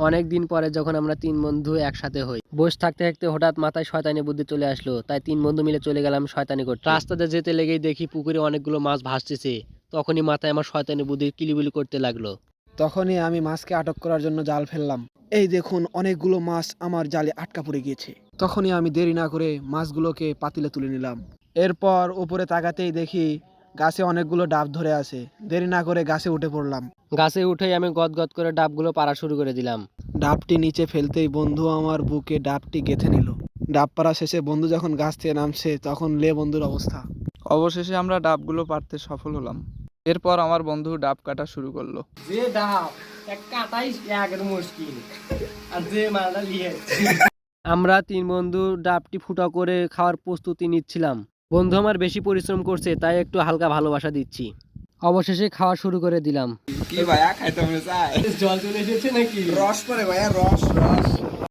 অনেক দিন পরে যখন আমরা তিন বন্ধু একসাথে হই, বসে থাকতে থাকতে হঠাৎ মাথায় শয়তানি বুদ্ধি চলে আসলো। তাই তিন বন্ধু মিলে চলে গেলাম শয়তানি করতে। রাস্তাতে যেতে লেগেই দেখি পুকুরে অনেকগুলো মাছ ভাসতেছে। তখনই মাথায় আমার শয়তানি বুদ্ধি কিলিবিলি করতে লাগলো। তখনই আমি মাছকে আটক করার জন্য জাল ফেললাম। এই দেখুন, অনেকগুলো মাছ আমার জালে আটকা পড়ে গিয়েছে। তখনই আমি দেরি না করে মাছগুলোকে পাতিলে তুলে নিলাম। এরপর উপরে তাকাতেই দেখি গাছে অনেকগুলো ডাব ধরে আছে। দেরি না করে গাছে উঠে পড়লাম। গাছে উঠেই আমি গদগদ করে ডাবগুলো পাড়া শুরু করে দিলাম। ডাবটি নিচে ফেলতেই বন্ধু আমার বুকে ডাবটি গেঁথে নিল। ডাব পাড়া শেষে বন্ধু যখন গাছ থেকে নামছে তখন বন্ধুর অবস্থা। অবশেষে আমরা ডাবগুলো পাড়তে সফল হলাম। এরপর আমার বন্ধু ডাব কাটা শুরু করলো। যে ডাব কাটাই একের মুশকিল, আর যে মালটা নিয়ে আমরা তিন বন্ধু ডাবটি ফুটা করে খাওয়ার প্রস্তুতি নিচ্ছিলাম। বন্ধু আমার বেশি পরিশ্রম করছে, তাই একটু হালকা ভালোবাসা দিচ্ছি। অবশেষে খাওয়া শুরু করে দিলাম। কি ভাইয়া খাইতে মনে চায়? জল চলে এসেছে নাকি? রস পরে ভাইয়া, রস রস।